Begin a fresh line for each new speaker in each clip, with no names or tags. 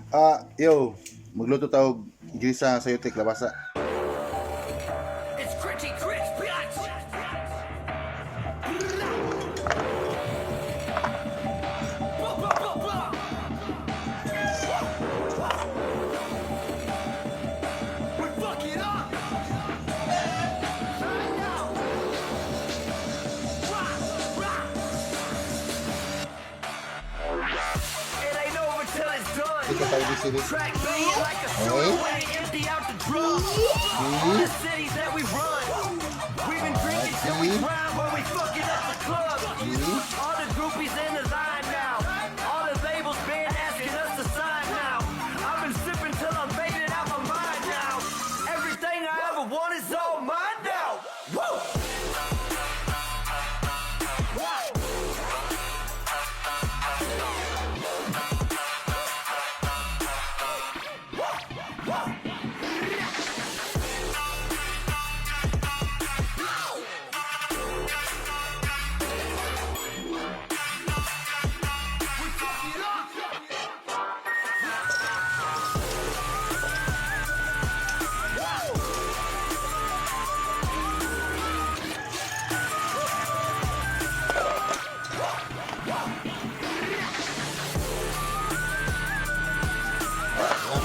Yo, magluto tawag gisa sa yutik labasa.
It's Critty Crit, bitch! Blah, blah, blah, blah. We fuck it up! Right now! Rock, rock. It ain't over till it's done.
Ito tayo di sili.
Track banging like a shooter when they empty out the drum. All the cities that we run, we've been drinking till we grind when we fucking up the club. All the groupies in the line now. All the labels been asking us to sign now. I've been sipping till I'm fading out my mind now. Everything I ever want is all mine now. Woo!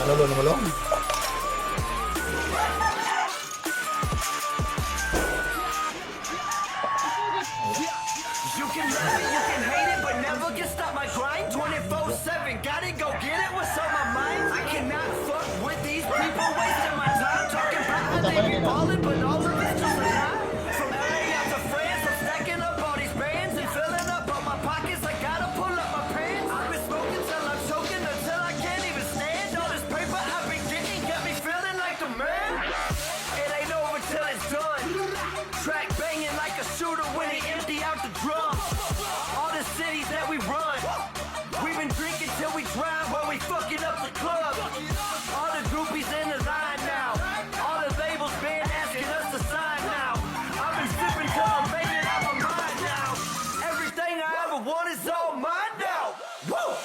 Kalolo na malong.
You can love it, you can hate it, but never can stop my grind. 24/7, gotta go get it. What's on my mind? I cannot fuck with these people wasting my time talking about how they be ballin', but all of it's just a lie. From LA out to France, I'm stacking up all these bands and filling up all my pockets. I gotta pull up my pants. I've been smoking till I'm choking until I can't even stand. All this paper I've been getting got me feeling like the man. It ain't over till it's done. Track banging like a shooter when they empty out the drum. All the cities that we run, we've been drinking till we drown while we fucking up the club. All the groupies in the line now. All the labels been asking us to sign now. I've been sipping till I'm fading out my mind now. Everything I ever want is all mine now. Woo!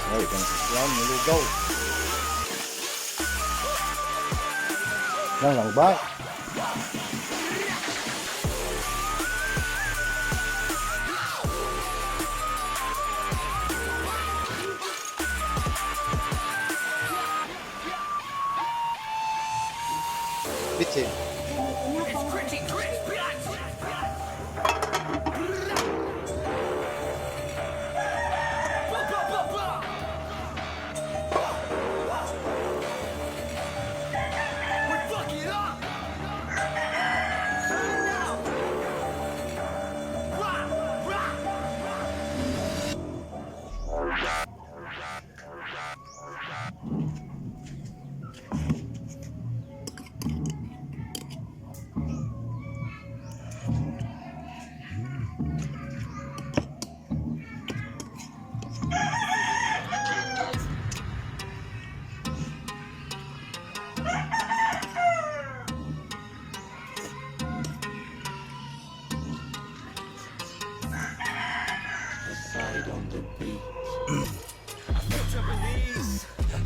Ay, yan, niligaw. Yan lang ba? Bitch eh.
It's Critty Crit, bitch! Blah, blah, blah, blah. We fuck it up! Right now! Rock, rock.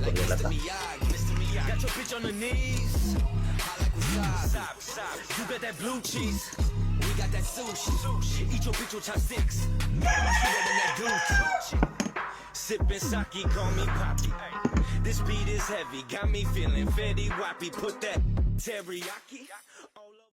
Like Mr. Miyagi, got your bitch on her knees. Hot like wasabi. You got that blue cheese. We got that sushi. Eat your bitch with chopsticks. Sweeter than that Gucci. Sippin' sake, call me Poppy. This beat is heavy, got me feeling Fetty Wappy. Put that teriyaki